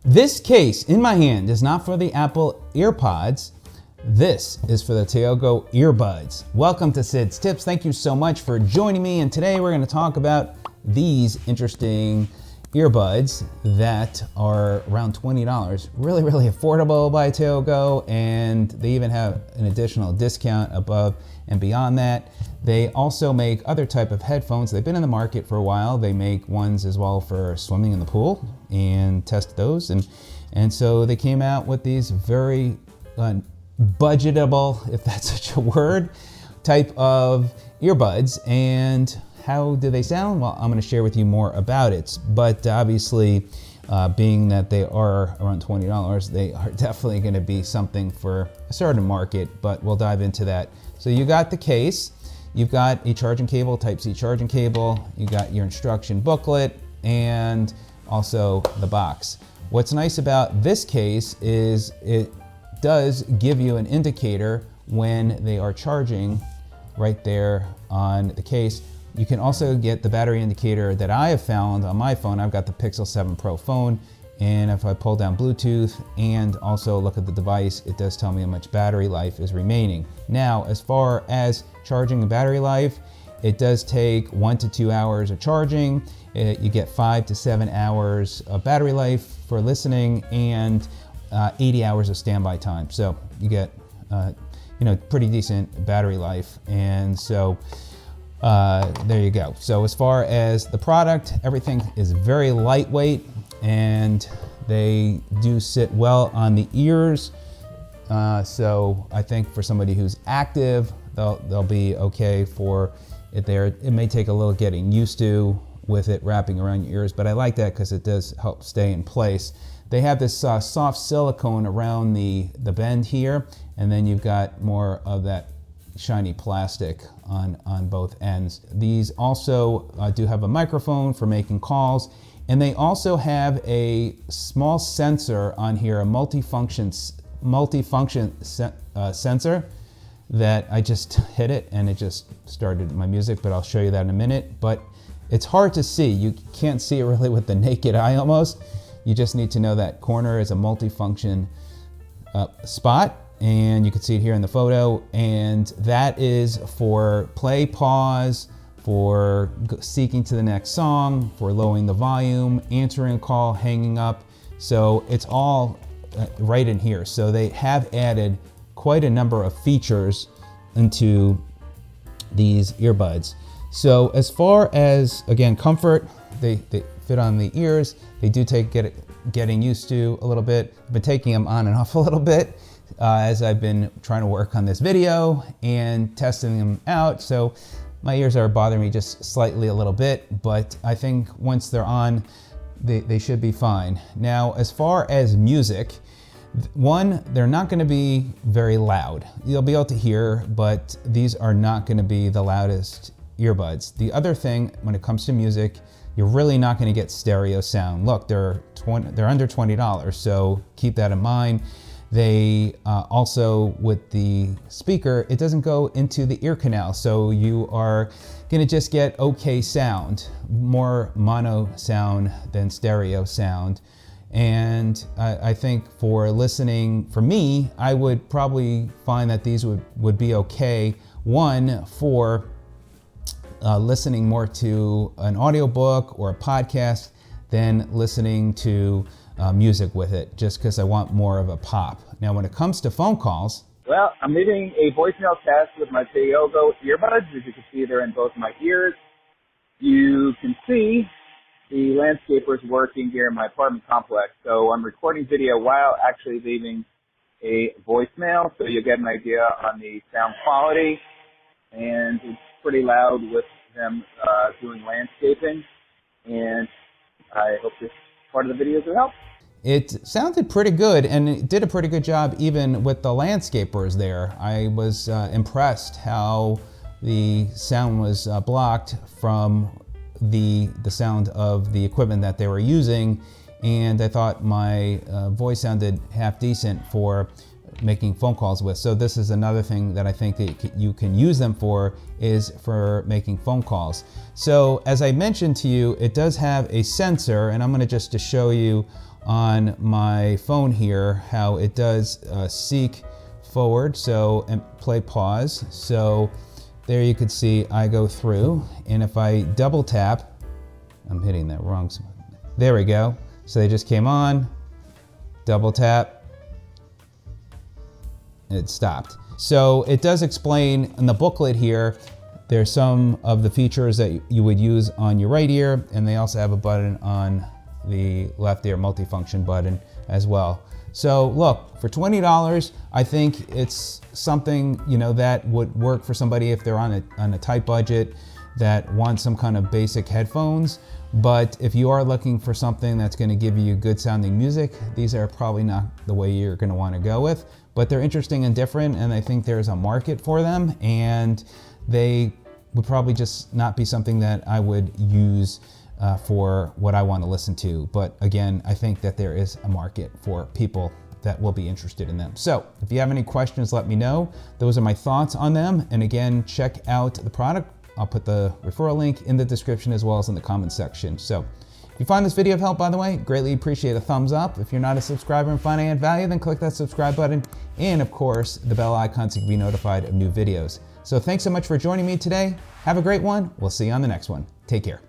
This case in my hand is not for the Apple EarPods. This is for the Tayogo Earbuds. Welcome to Sid's Tips. Thank you so much for joining me. And today we're going to talk about these interesting earbuds that are around $20. Really, really affordable by Tayogo. And they even have an additional discount above and beyond that. They also make other type of headphones. They've been in the market for a while. They make ones as well for swimming in the pool and test those. And so they came out with these very budgetable, if that's such a word, type of earbuds. And how do they sound? Well, I'm going to share with you more about it. But obviously, being that they are around $20, they are definitely going to be something for a certain market, but we'll dive into that. So you got the case, you've got a charging cable, Type-C charging cable, you got your instruction booklet, and also the box. What's nice about this case is it does give you an indicator when they are charging right there on the case. You can also get the battery indicator that I have found on my phone. I've got the Pixel 7 Pro phone, and if I pull down Bluetooth and also look at the device, it does tell me how much battery life is remaining. Now, as far as charging the battery life, it does take 1 to 2 hours of charging. You get 5 to 7 hours of battery life for listening and 80 hours of standby time. So you get pretty decent battery life. And so there you go. So as far as the product, everything is very lightweight and they do sit well on the ears. So I think for somebody who's active, they'll be okay for it there. It may take a little getting used to with it wrapping around your ears, but I like that because it does help stay in place. They have this soft silicone around the bend here, and then you've got more of that shiny plastic on both ends. These also do have a microphone for making calls, and they also have a small sensor on here, a multifunction sensor that I just hit it and it just started my music, but I'll show you that in a minute. But it's hard to see. You can't see it really with the naked eye almost. You just need to know that corner is a multifunction spot, and you can see it here in the photo, and that is for play, pause, for seeking to the next song, for lowering the volume, answering a call, hanging up. So it's all right in here. So they have added quite a number of features into these earbuds. So as far as, again, comfort, they fit on the ears. They do take getting used to a little bit. I've been taking them on and off a little bit as I've been trying to work on this video and testing them out. So my ears are bothering me just slightly a little bit, but I think once they're on, they should be fine. Now, as far as music, one, they're not going to be very loud. You'll be able to hear, but these are not going to be the loudest earbuds. The other thing, when it comes to music, you're really not going to get stereo sound. Look, they're under $20, so keep that in mind. They also, with the speaker, it doesn't go into the ear canal, so you are going to just get okay sound, more mono sound than stereo sound. And I think for listening, for me, I would probably find that these would be okay. One, for listening more to an audiobook or a podcast than listening to music with it, just because I want more of a pop. Now, when it comes to phone calls, well, I'm leaving a voicemail test with my Tayogo earbuds. As you can see, they're in both my ears. You can see the landscapers working here in my apartment complex. So I'm recording video while actually leaving a voicemail, so you'll get an idea on the sound quality. And it's pretty loud with them doing landscaping. And I hope this part of the videos will help. It sounded pretty good, and it did a pretty good job even with the landscapers there. I was impressed how the sound was blocked from the sound of the equipment that they were using, and I thought my voice sounded half decent for making phone calls with. So this is another thing that I think that you can use them for, is for making phone calls. So as I mentioned to you, it does have a sensor, and I'm going to just to show you on my phone here how it does seek forward, so, and play pause. So there you can see I go through, and if I double tap, I'm hitting that wrong. There we go. So they just came on, double tap, it stopped. So it does explain in the booklet here, there's some of the features that you would use on your right ear, and they also have a button on the left ear, multifunction button as well. So look, for $20, I think it's something, you know, that would work for somebody if they're on a tight budget that wants some kind of basic headphones. But if you are looking for something that's going to give you good sounding music, these are probably not the way you're going to want to go with. But they're interesting and different, and I think there's a market for them, and they would probably just not be something that I would use for what I want to listen to. But again, I think that there is a market for people that will be interested in them. So if you have any questions, let me know. Those are my thoughts on them. And again, check out the product. I'll put the referral link in the description as well as in the comments section. So if you find this video of help, by the way, greatly appreciate a thumbs up. If you're not a subscriber and find I add value, then click that subscribe button. And of course, the bell icon so you can be notified of new videos. So thanks so much for joining me today. Have a great one. We'll see you on the next one. Take care.